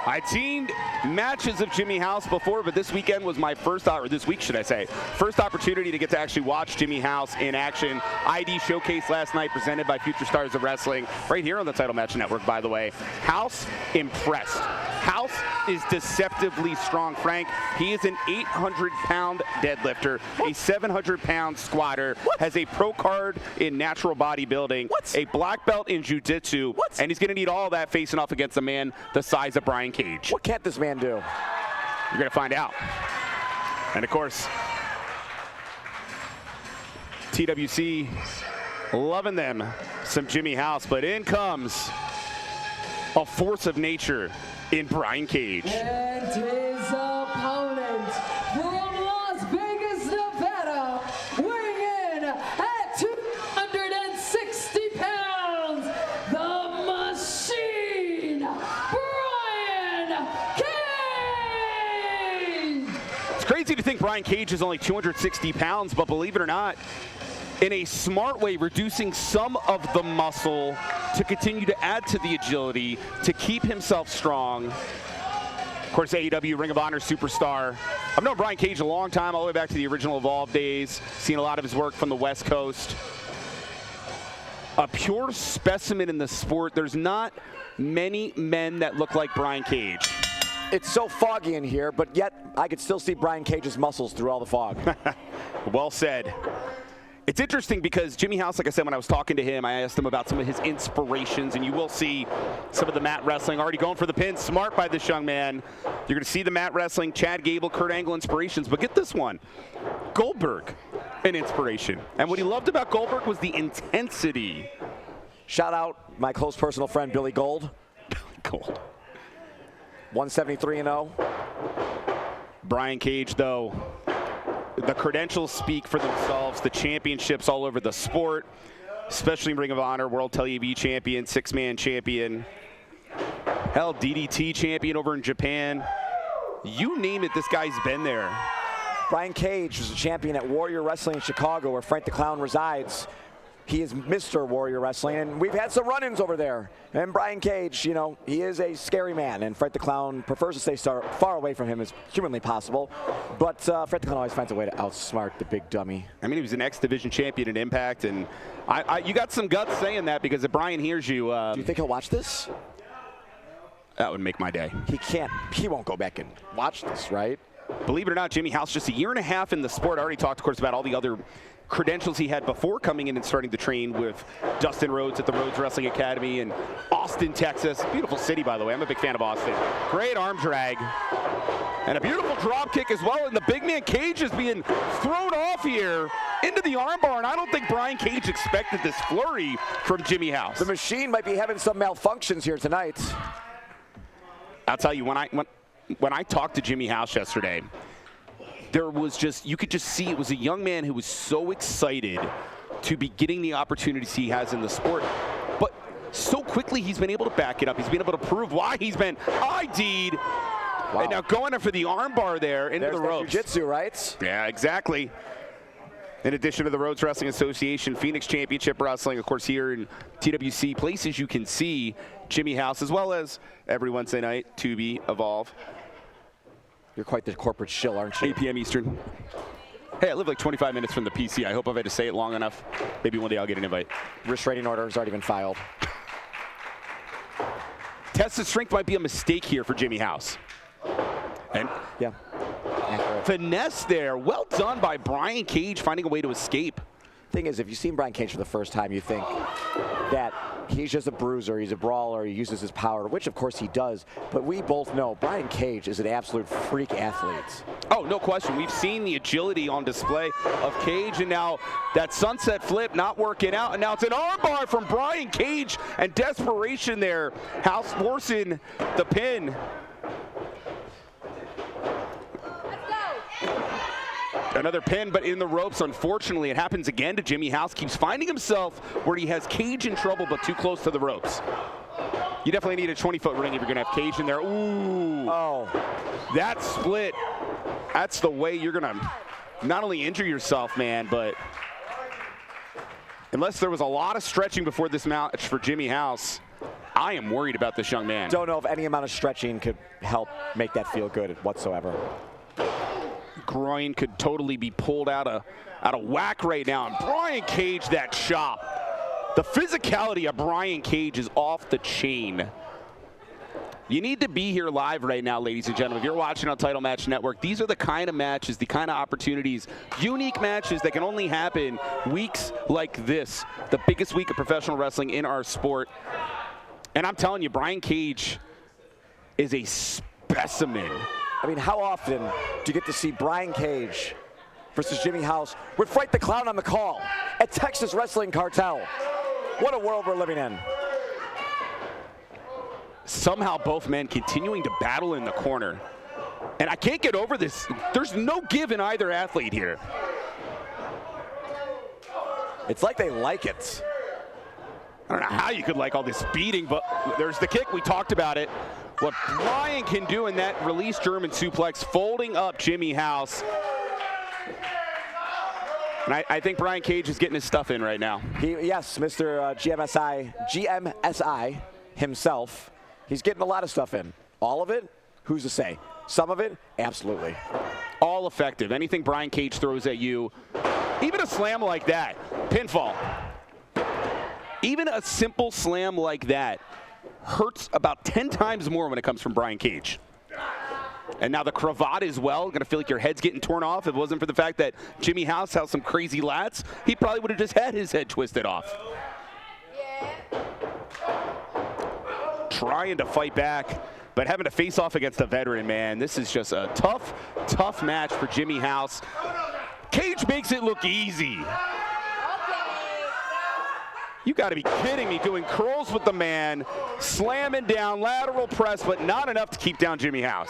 I'd seen matches of Jimmy House before, but this weekend was my first, or this week should I say, first opportunity to get to actually watch Jimmy House in action. ID Showcase last night presented by Future Stars of Wrestling, right here on the Title Match Network, by the way. House impressed. House is deceptively strong, Frank. He is an 800-pound deadlifter, a 700-pound squatter, has a pro card in natural bodybuilding, a black belt in jiu-jitsu, and he's going to need all that facing off against a man the size of Brian Cage. What can't this man do? You're going to find out. And of course, TWC loving them some Jimmy House, but in comes a force of nature in Brian Cage. And his opponent from Las Vegas, Nevada, weighing in at 260 pounds, the Machine, Brian Cage! It's crazy to think Brian Cage is only 260 pounds, but believe it or not, in a smart way, reducing some of the muscle to continue to add to the agility, to keep himself strong. Of course, AEW Ring of Honor superstar. I've known Brian Cage a long time, all the way back to the original Evolve days, seen a lot of his work from the West Coast. A pure specimen in the sport. There's not many men that look like Brian Cage. It's so foggy in here, but yet I could still see Brian Cage's muscles through all the fog. Well said. It's interesting because Jimmy House, like I said, when I was talking to him, I asked him about some of his inspirations, and you will see some of the mat wrestling already going for the pin. Smart by this young man. You're going to see the mat wrestling, Chad Gable, Kurt Angle inspirations, but get this one. Goldberg, an inspiration. And what he loved about Goldberg was the intensity. Shout out my close personal friend, Billy Gold. Gold. 173-0. Brian Cage, though, the credentials speak for themselves. The championships all over the sport, especially Ring of Honor, World TV champion, six-man champion. Hell, DDT champion over in Japan. You name it, this guy's been there. Brian Cage was a champion at Warrior Wrestling in Chicago, where Frank the Clown resides. He is Mr. Warrior Wrestling, and we've had some run-ins over there. And Brian Cage, you know, he is a scary man, and Frank the Clown prefers to stay far away from him as humanly possible. But Frank the Clown always finds a way to outsmart the big dummy. I mean, he was an X-Division champion in Impact, and you got some guts saying that, because if Brian hears you... do you think he'll watch this? That would make my day. He won't go back and watch this, right? Believe it or not, Jimmy House, just a year and a half in the sport. I already talked, of course, about all the other credentials he had before coming in and starting to train with Dustin Rhodes at the Rhodes Wrestling Academy in Austin, Texas. Beautiful city, by the way. I'm a big fan of Austin. Great arm drag. And a beautiful drop kick as well. And the big man Cage is being thrown off here into the armbar. And I don't think Brian Cage expected this flurry from Jimmy House. The Machine might be having some malfunctions here tonight. I'll tell you, when I talked to Jimmy House yesterday, there was just, you could just see it was a young man who was so excited to be getting the opportunities he has in the sport. But so quickly he's been able to back it up. He's been able to prove why he's been ID'd. Wow. And now going in for the armbar there into the ropes. Jiu-jitsu, right? Yeah, exactly. In addition to the Rhodes Wrestling Association, Phoenix Championship Wrestling, of course, here in TWC, places you can see Jimmy House, as well as every Wednesday night, Tubi, Evolve. You're quite the corporate shill, aren't you? 8 p.m. Eastern. Hey, I live like 25 minutes from the PC. I hope I've had to say it long enough. Maybe one day I'll get an invite. Restraining order has already been filed. Test of strength might be a mistake here for Jimmy House. And yeah. Finesse there. Well done by Brian Cage, finding a way to escape. Thing is, if you've seen Brian Cage for the first time, you think that he's just a bruiser, he's a brawler, he uses his power, which of course he does. But we both know Brian Cage is an absolute freak athlete. Oh, no question. We've seen the agility on display of Cage, and now that sunset flip not working out, and now it's an armbar from Brian Cage, and desperation there. House forcing the pin. Another pin, but in the ropes. Unfortunately, it happens again to Jimmy House. Keeps finding himself where he has Cage in trouble, but too close to the ropes. You definitely need a 20-foot ring if you're going to have Cage in there. Ooh. Oh. That split. That's the way you're going to not only injure yourself, man, but unless there was a lot of stretching before this match for Jimmy House, I am worried about this young man. Don't know if any amount of stretching could help make that feel good whatsoever. Groin could totally be pulled out of whack right now. And Brian Cage, that chop. The physicality of Brian Cage is off the chain. You need to be here live right now, ladies and gentlemen. If you're watching on Title Match Network, these are the kind of matches, the kind of opportunities, unique matches that can only happen weeks like this, the biggest week of professional wrestling in our sport. And I'm telling you, Brian Cage is a specimen. I mean, how often do you get to see Brian Cage versus Jimmy House with Frank the Clown on the call at Texas Wrestling Cartel? What a world we're living in. Somehow both men continuing to battle in the corner. And I can't get over this. There's no give in either athlete here. It's like they like it. I don't know how you could like all this beating, but there's the kick. We talked about it. What Brian can do in that release German suplex, folding up Jimmy House. And I think Brian Cage is getting his stuff in right now. Yes, Mr. GMSI himself. He's getting a lot of stuff in. All of it? Who's to say? Some of it? Absolutely. All effective. Anything Brian Cage throws at you, even a slam like that, pinfall. Even a simple slam like that hurts about 10 times more when it comes from Brian Cage. And now the cravat as well. Gonna feel like your head's getting torn off. If it wasn't for the fact that Jimmy House has some crazy lats, he probably would have just had his head twisted off. Trying to fight back, but having to face off against a veteran, man. This is just a tough, tough match for Jimmy House. Cage makes it look easy. You got to be kidding me, doing curls with the man, slamming down, lateral press, but not enough to keep down Jimmy House.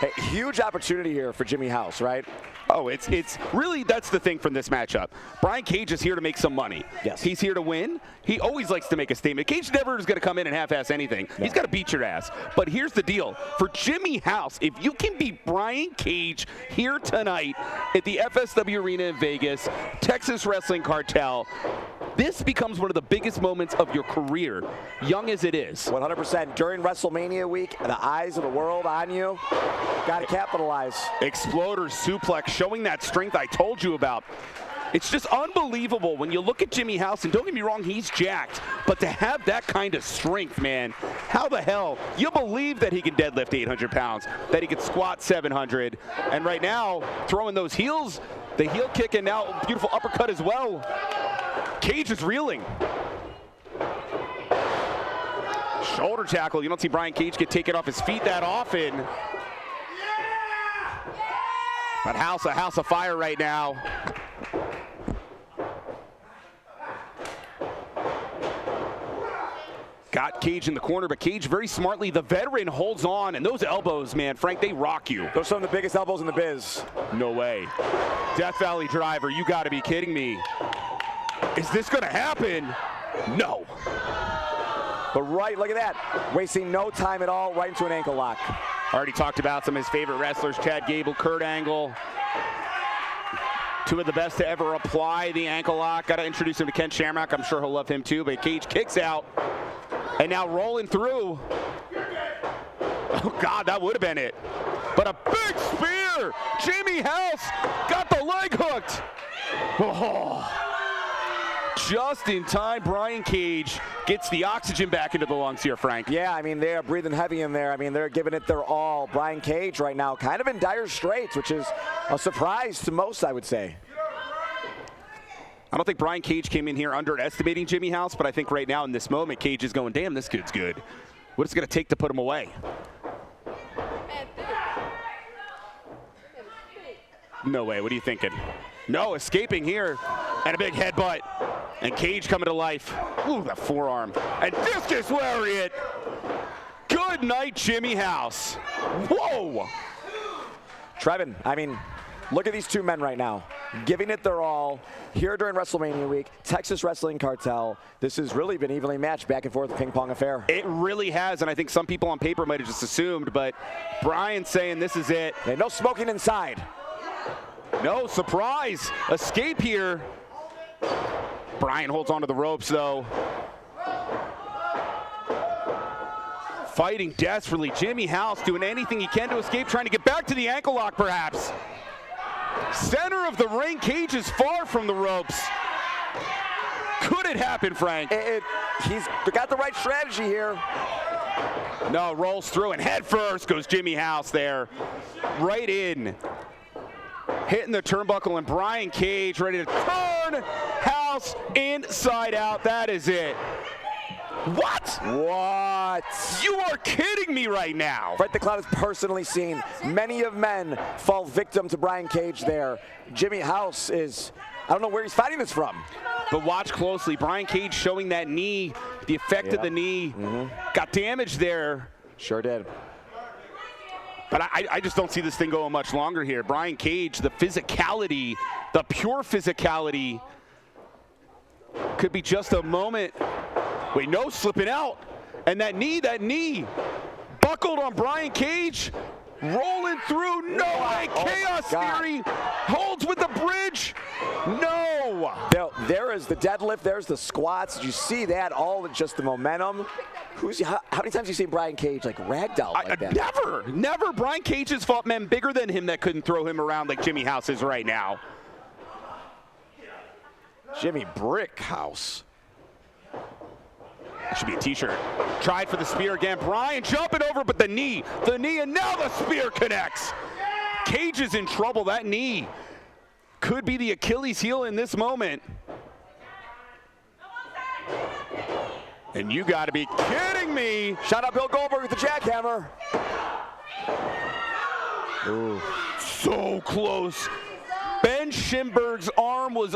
Hey, huge opportunity here for Jimmy House, right? Oh, it's really, that's the thing from this matchup. Brian Cage is here to make some money. Yes. He's here to win. He always likes to make a statement. Cage never is going to come in and half-ass anything. No. He's got to beat your ass. But here's the deal. For Jimmy House, if you can beat Brian Cage here tonight at the FSW Arena in Vegas, Texas Wrestling Cartel, this becomes one of the biggest moments of your career, young as it is. 100%. During WrestleMania week, the eyes of the world on you. Got to capitalize. Exploder suplex, showing that strength I told you about. It's just unbelievable when you look at Jimmy House, and don't get me wrong, he's jacked, but to have that kind of strength, man, how the hell? You believe that he can deadlift 800 pounds, that he can squat 700, and right now, throwing those heels, the heel kick, and now beautiful uppercut as well. Cage is reeling. Shoulder tackle. You don't see Brian Cage get taken off his feet that often. But House, a house of fire right now. Got Cage in the corner, but Cage very smartly, the veteran, holds on, and those elbows, man, Frank, they rock you. Those are some of the biggest elbows in the biz. No way. Death Valley Driver, you gotta be kidding me. Is this gonna happen? No. But right, look at that. Wasting no time at all, right into an ankle lock. Already talked about some of his favorite wrestlers, Chad Gable, Kurt Angle. Two of the best to ever apply the ankle lock. Got to introduce him to Ken Shamrock. I'm sure he'll love him too, but Cage kicks out. And now rolling through. Oh, God, that would have been it. But a big spear. Jimmy House got the leg hooked. Oh. Just in time, Brian Cage gets the oxygen back into the lungs here, Frank. Yeah, I mean, they're breathing heavy in there. I mean, they're giving it their all. Brian Cage right now kind of in dire straits, which is a surprise to most, I would say. I don't think Brian Cage came in here underestimating Jimmy House, but I think right now in this moment, Cage is going, damn, this kid's good. What is it going to take to put him away? No way. What are you thinking? No, escaping here. And a big headbutt. And Cage coming to life. Ooh, that forearm. And discus lariat. Good night, Jimmy House. Whoa. Trevin, I mean, look at these two men right now, giving it their all here during WrestleMania week, Texas Wrestling Cartel. This has really been evenly matched, back and forth ping pong affair. It really has, and I think some people on paper might have just assumed, but Brian's saying this is it. And no smoking inside. No surprise. Escape here. Brian holds onto the ropes, though. fighting desperately. Jimmy House doing anything he can to escape, trying to get back to the ankle lock perhaps. Center of the ring, Cage is far from the ropes. Could it happen, Frank? He's got the right strategy here. No, rolls through and head first goes Jimmy House there. Right in. Hitting the turnbuckle, and Brian Cage ready to turn House inside out. That is it. What? What? You are kidding me right now. Frank the Clown has personally seen many of men fall victim to Brian Cage there. Jimmy House is, I don't know where he's fighting this from. But watch closely. Brian Cage showing that knee, the effect of the knee. Got damaged there. Sure did. But I just don't see this thing going much longer here. Brian Cage, the physicality, the pure physicality, could be just a moment. Wait, no, slipping out. And that knee, buckled on Brian Cage, rolling through. No way, Chaos Theory holds with the bridge. No. There is the deadlift, there's the squats. Did you see that? All just the momentum. How many times have you seen Brian Cage like ragdoll like that? Never. Brian Cage has fought men bigger than him that couldn't throw him around like Jimmy House is right now. Jimmy Brick House. That should be a t-shirt. Tried for the spear again. Brian jumping over, but the knee, and now the spear connects. Cage is in trouble. That knee could be the Achilles heel in this moment. And you got to be kidding me. Shout out Bill Goldberg with the jackhammer. Ooh. So close. Ben Schimberg's arm was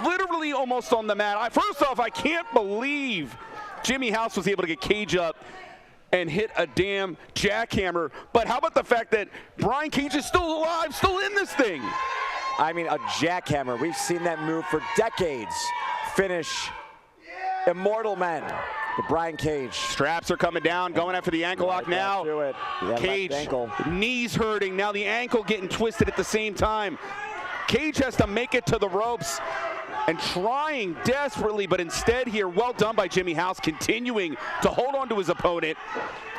literally almost on the mat. First off, I can't believe Jimmy House was able to get Cage up and hit a damn jackhammer. But how about the fact that Brian Cage is still alive, still in this thing? I mean, a jackhammer. We've seen that move for decades. Finish immortal men. But Brian Cage. Straps are coming down, going after the ankle lock now. Cage, knees hurting. Now the ankle getting twisted at the same time. Cage has to make it to the ropes and trying desperately, but instead here, well done by Jimmy House, continuing to hold on to his opponent,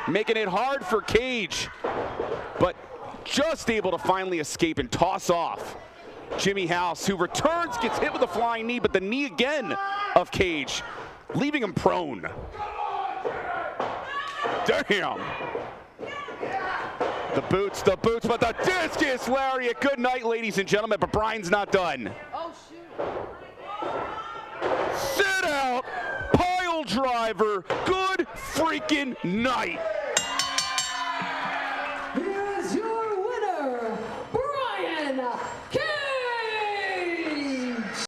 making it hard for Cage, but just able to finally escape and toss off Jimmy House, who returns, gets hit with a flying knee, but the knee again of Cage, leaving him prone. Damn. The boots, but the discus lariat. Good night, ladies and gentlemen, but Brian's not done. Oh, shoot. Sit out, pile driver, good freaking night.